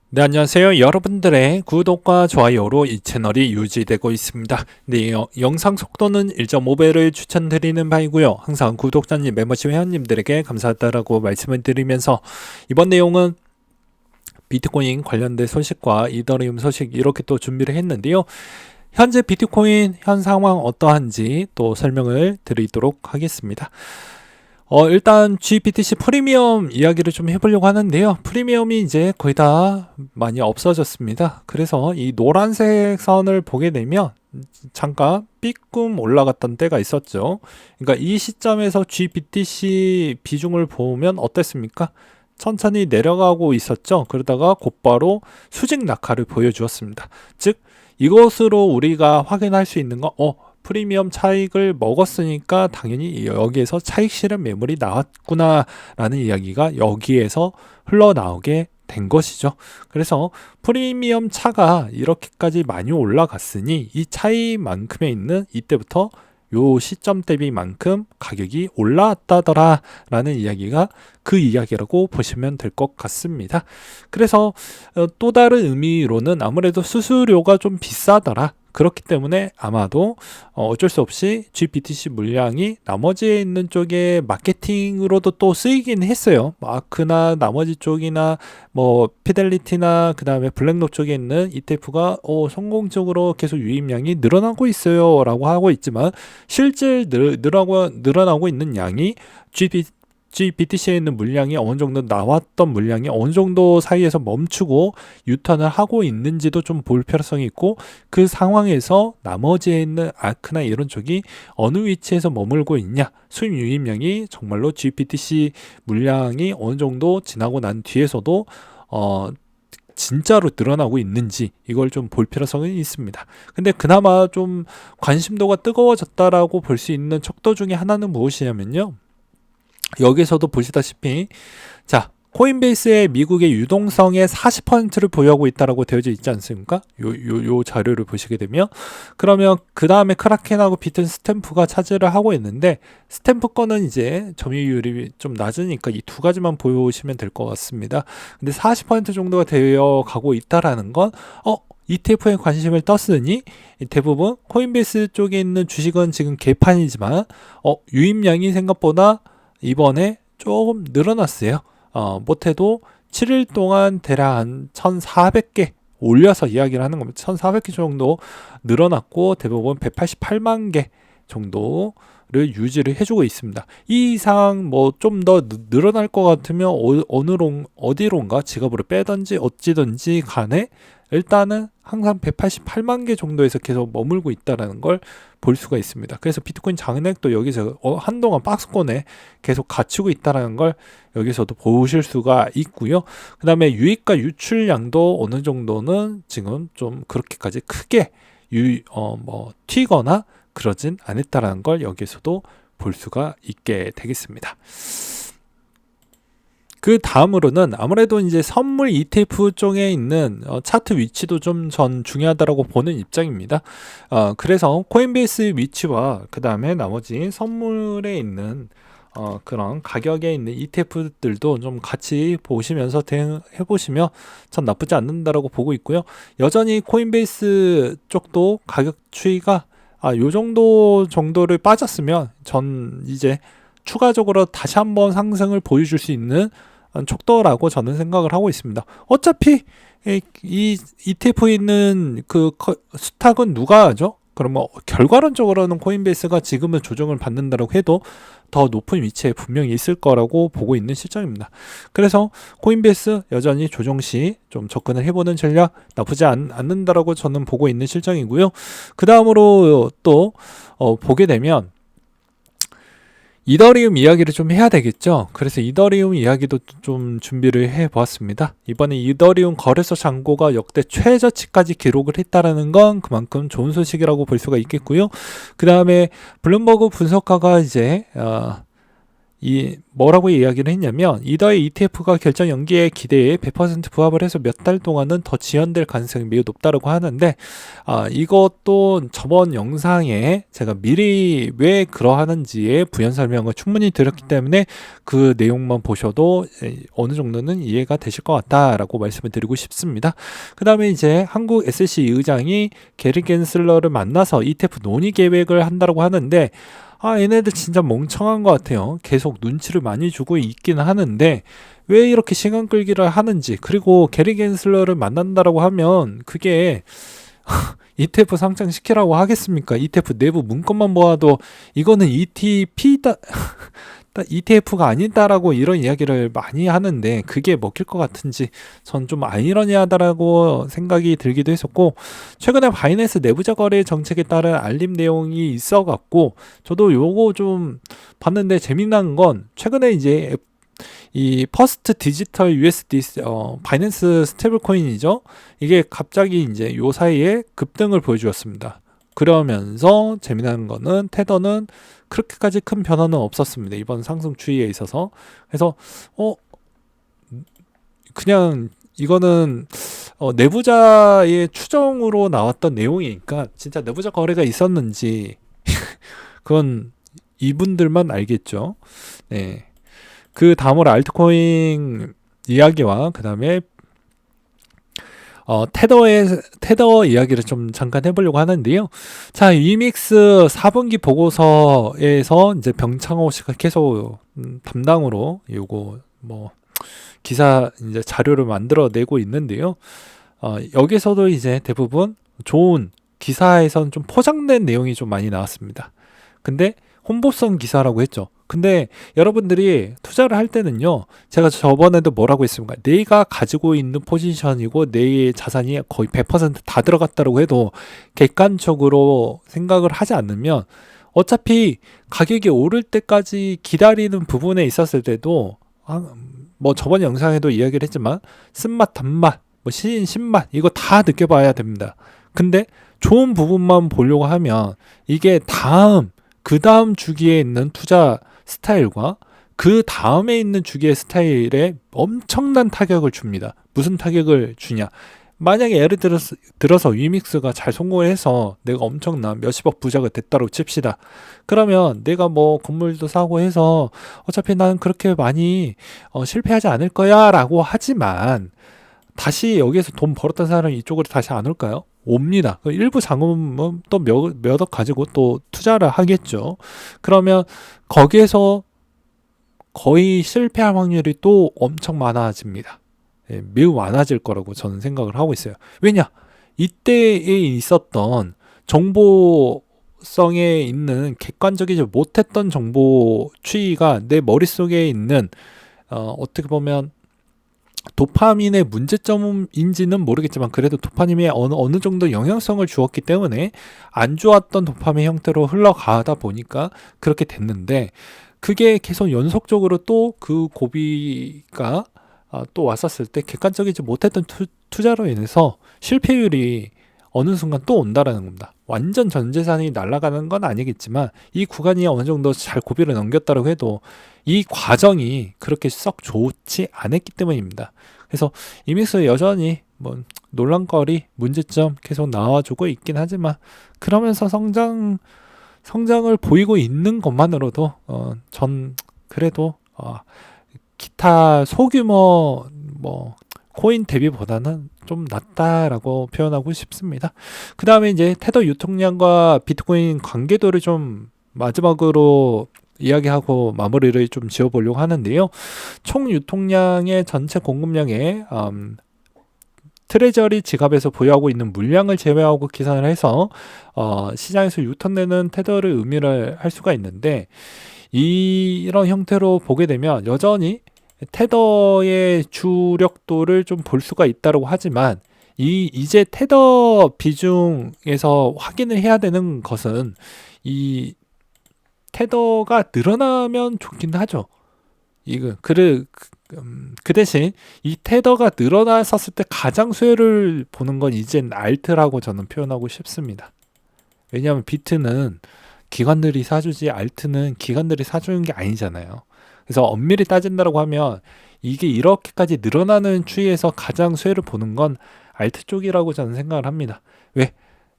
네, 안녕하세요. 여러분들의 구독과 좋아요로 이 채널이 유지되고 있습니다. 네, 영상 속도는 1.5배를 추천드리는 바이고요. 항상 구독자님, 멤버십 회원님들에게 감사하다라고 말씀을 드리면서 이번 내용은 비트코인 관련된 소식과 이더리움 소식 이렇게 또 준비를 했는데요. 현재 비트코인 현 상황 어떠한지 또 설명을 드리도록 하겠습니다. 일단 GBTC 프리미엄 이야기를 좀 해보려고 하는데요. 프리미엄이 이제 거의 다 많이 없어졌습니다. 그래서 이 노란색 선을 보게 되면 잠깐 삐끔 올라갔던 때가 있었죠. 그러니까 이 시점에서 GBTC 비중을 보면 어땠습니까? 천천히 내려가고 있었죠. 그러다가 곧바로 수직 낙하를 보여주었습니다. 즉 이것으로 우리가 확인할 수 있는 건 프리미엄 차익을 먹었으니까 당연히 여기에서 차익 실현 매물이 나왔구나 라는 이야기가 여기에서 흘러나오게 된 것이죠. 그래서 프리미엄 차가 이렇게까지 많이 올라갔으니 이 차이만큼에 있는 이때부터 요 시점 대비만큼 가격이 올라왔다더라 라는 이야기가 그 이야기라고 보시면 될 것 같습니다. 그래서 또 다른 의미로는 아무래도 수수료가 좀 비싸더라, 그렇기 때문에 아마도 어쩔 수 없이 GBTC 물량이 나머지에 있는 쪽에 마케팅으로도 또 쓰이긴 했어요. 마크나 나머지 쪽이나 뭐 피델리티나 그 다음에 블랙록 쪽에 있는 ETF가 성공적으로 계속 유입량이 늘어나고 있어요 라고 하고 있지만, 실제 늘어나고 있는 양이 GBTC에 있는 물량이 어느 정도 나왔던 물량이 어느 정도 사이에서 멈추고 유턴을 하고 있는지도 좀 볼 필요성이 있고, 그 상황에서 나머지에 있는 아크나 이런 쪽이 어느 위치에서 머물고 있냐, 수입 유입량이 정말로 GBTC 물량이 어느 정도 지나고 난 뒤에서도 진짜로 늘어나고 있는지 이걸 좀 볼 필요성이 있습니다. 근데 그나마 좀 관심도가 뜨거워졌다라고 볼 수 있는 척도 중에 하나는 무엇이냐면요, 여기서도 보시다시피 코인베이스의 미국의 유동성의 40%를 보유하고 있다라고 되어져 있지 않습니까? 요 자료를 보시게 되면, 그러면 그 다음에 크라켄하고 비트 스탬프가 차지를 하고 있는데, 스탬프 거는 이제 점유율이 좀 낮으니까 이 두 가지만 보시면 될 것 같습니다. 근데 40% 정도가 되어 가고 있다라는 건 ETF에 관심을 떴으니 대부분 코인베이스 쪽에 있는 주식은 지금 개판이지만 유입량이 생각보다 이번에 조금 늘어났어요. 못해도 7일 동안 대략 한 1,400개 올려서 이야기를 하는 겁니다. 1,400개 정도 늘어났고 대부분 188만 개 정도를 유지를 해주고 있습니다. 이 이상 뭐 좀 더 늘어날 것 같으면 어디론가 지갑으로 빼든지 어찌든지 간에 일단은 항상 188만 개 정도에서 계속 머물고 있다는 걸 볼 수가 있습니다. 그래서 비트코인 장액도 여기서 한동안 박스권에 계속 갇히고 있다는 걸 여기서도 보실 수가 있고요. 그 다음에 유입과 유출량도 어느 정도는 지금 좀 그렇게까지 크게 튀거나 그러진 않았다는 걸 여기서도 볼 수가 있게 되겠습니다. 그 다음으로는 아무래도 이제 선물 ETF 쪽에 있는 차트 위치도 좀 전 중요하다고 보는 입장입니다. 그래서 코인베이스 위치와 그 다음에 나머지 선물에 있는 그런 가격에 있는 ETF들도 좀 같이 보시면서 대응해 보시면 전 나쁘지 않는다라고 보고 있고요. 여전히 코인베이스 쪽도 가격 추이가 요 정도를 빠졌으면 전 이제 추가적으로 다시 한번 상승을 보여줄 수 있는 촉도라고 저는 생각을 하고 있습니다. 어차피 이 ETF에 있는 그 수탁은 누가 하죠? 그러면 결과론적으로는 코인베이스가 지금은 조정을 받는다고 해도 더 높은 위치에 분명히 있을 거라고 보고 있는 실정입니다. 그래서 코인베이스 여전히 조정 시 좀 접근을 해보는 전략 나쁘지 않는다라고 저는 보고 있는 실정이고요. 그 다음으로 또 보게 되면 이더리움 이야기를 좀 해야 되겠죠. 그래서 이더리움 이야기도 좀 준비를 해 보았습니다. 이번에 이더리움 거래소 잔고가 역대 최저치까지 기록을 했다라는 건 그만큼 좋은 소식이라고 볼 수가 있겠고요. 그 다음에 블룸버그 분석가가 이제 이 뭐라고 이야기를 했냐면 이더의 ETF가 결정 연기의 기대에 100% 부합을 해서 몇 달 동안은 더 지연될 가능성이 매우 높다라고 하는데, 이것도 저번 영상에 제가 미리 왜 그러하는지의 부연 설명을 충분히 드렸기 때문에 그 내용만 보셔도 어느 정도는 이해가 되실 것 같다라고 말씀을 드리고 싶습니다. 그 다음에 이제 한국 SC 의장이 게리 겐슬러를 만나서 ETF 논의 계획을 한다고 하는데, 얘네들 진짜 멍청한 것 같아요. 계속 눈치를 많이 주고 있기는 하는데 왜 이렇게 시간 끌기를 하는지, 그리고 게리 겐슬러를 만난다라고 하면 그게 ETF 상장시키라고 하겠습니까? ETF 내부 문건만 보아도 이거는 ETP다 ETF가 아니다라고 이런 이야기를 많이 하는데 그게 먹힐 것 같은지 전 좀 아이러니하다라고 생각이 들기도 했었고, 최근에 바이낸스 내부자 거래 정책에 따른 알림 내용이 있어 갖고 저도 요거 좀 봤는데, 재미난 건 최근에 이제 이 퍼스트 디지털 USD 바이낸스 스테이블 코인이죠. 이게 갑자기 이제 요 사이에 급등을 보여주었습니다. 그러면서 재미난 거는 테더는 그렇게까지 큰 변화는 없었습니다. 이번 상승 추이에 있어서. 그래서 그냥 이거는 내부자의 추정으로 나왔던 내용이니까 진짜 내부자 거래가 있었는지 그건 이분들만 알겠죠. 네. 그 다음으로 알트코인 이야기와 그 다음에 테더 이야기를 좀 잠깐 해보려고 하는데요. 자, 위믹스 4분기 보고서에서 이제 병창호 씨가 계속 담당으로 요거 뭐 기사 이제 자료를 만들어내고 있는데요. 여기서도 이제 대부분 좋은 기사에선 좀 포장된 내용이 좀 많이 나왔습니다. 근데 홍보성 기사라고 했죠. 근데 여러분들이 투자를 할 때는요, 제가 저번에도 뭐라고 했습니까? 내가 가지고 있는 포지션이고 내 자산이 거의 100%다 들어갔다고 해도 객관적으로 생각을 하지 않으면 어차피 가격이 오를 때까지 기다리는 부분에 있었을 때도 뭐 저번 영상에도 이야기를 했지만 쓴맛, 단맛, 뭐 신맛 이거 다 느껴봐야 됩니다. 근데 좋은 부분만 보려고 하면 이게 그 다음 주기에 있는 투자 스타일과 그 다음에 있는 주기의 스타일에 엄청난 타격을 줍니다. 무슨 타격을 주냐? 만약에 예를 들어서 위믹스가 잘 성공을 해서 내가 엄청난 몇십억 부자가 됐다고 칩시다. 그러면 내가 뭐 건물도 사고 해서 어차피 나는 그렇게 많이 실패하지 않을 거야 라고 하지만, 다시 여기에서 돈 벌었던 사람이 이쪽으로 다시 안 올까요? 옵니다. 일부 자금은 또 몇 억 가지고 또 투자를 하겠죠. 그러면 거기에서 거의 실패할 확률이 또 엄청 많아집니다. 매우 많아질 거라고 저는 생각을 하고 있어요. 왜냐? 이때에 있었던 정보성에 있는 객관적이지 못했던 정보 추이가 내 머릿속에 있는 어떻게 보면 도파민의 문제점인지는 모르겠지만 그래도 도파민에 어느 정도 영향성을 주었기 때문에 안 좋았던 도파민 형태로 흘러가다 보니까 그렇게 됐는데, 그게 계속 연속적으로 또 그 고비가 또 왔었을 때 객관적이지 못했던 투자로 인해서 실패율이 어느 순간 또 온다라는 겁니다. 완전 전 재산이 날아가는 건 아니겠지만 이 구간이 어느 정도 잘 고비를 넘겼다고 해도 이 과정이 그렇게 썩 좋지 않았기 때문입니다. 그래서 이믹스 여전히 뭐 논란거리, 문제점 계속 나와주고 있긴 하지만 그러면서 성장을 보이고 있는 것만으로도 전 그래도 기타 소규모 뭐 코인 대비보다는 좀 낫다라고 표현하고 싶습니다. 그 다음에 이제 테더 유통량과 비트코인 관계도를 좀 마지막으로 이야기하고 마무리를 좀 지어보려고 하는데요. 총 유통량의 전체 공급량의 트레저리 지갑에서 보유하고 있는 물량을 제외하고 계산을 해서 시장에서 유통되는 테더를 의미를 할 수가 있는데, 이런 형태로 보게 되면 여전히 테더의 주력도를 좀 볼 수가 있다고 하지만 이제 테더 비중에서 확인을 해야 되는 것은 이 테더가 늘어나면 좋긴 하죠. 그 대신 이 테더가 늘어났었을 때 가장 수혜를 보는 건 이젠 알트라고 저는 표현하고 싶습니다. 왜냐하면 비트는 기관들이 사주지 알트는 기관들이 사주는 게 아니잖아요. 그래서 엄밀히 따진다고 하면 이게 이렇게까지 늘어나는 추이에서 가장 수혜를 보는 건 알트 쪽이라고 저는 생각을 합니다. 왜?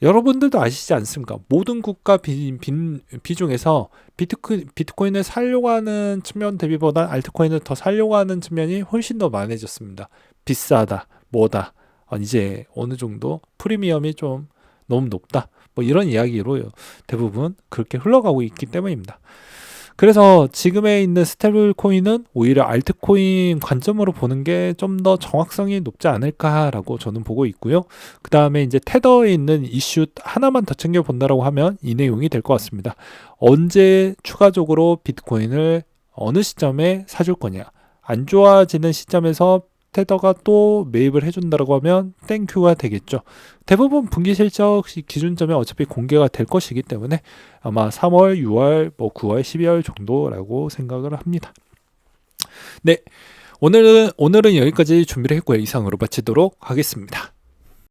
여러분들도 아시지 않습니까? 모든 국가 비중에서 비트코인을 살려고 하는 측면 대비보다 알트코인을 더 살려고 하는 측면이 훨씬 더 많아졌습니다. 비싸다, 뭐다, 이제 어느 정도 프리미엄이 좀 너무 높다, 뭐 이런 이야기로 대부분 그렇게 흘러가고 있기 때문입니다. 그래서 지금에 있는 스테이블 코인은 오히려 알트코인 관점으로 보는 게 좀 더 정확성이 높지 않을까라고 저는 보고 있고요. 그 다음에 이제 테더에 있는 이슈 하나만 더 챙겨본다라고 하면 이 내용이 될 것 같습니다. 언제 추가적으로 비트코인을 어느 시점에 사줄 거냐. 안 좋아지는 시점에서 테더가 또 매입을 해준다라고 하면 땡큐가 되겠죠. 대부분 분기 실적 기준점이 어차피 공개가 될 것이기 때문에 아마 3월, 6월, 9월, 12월 정도라고 생각을 합니다. 네, 오늘은 여기까지 준비를 했고요. 이상으로 마치도록 하겠습니다.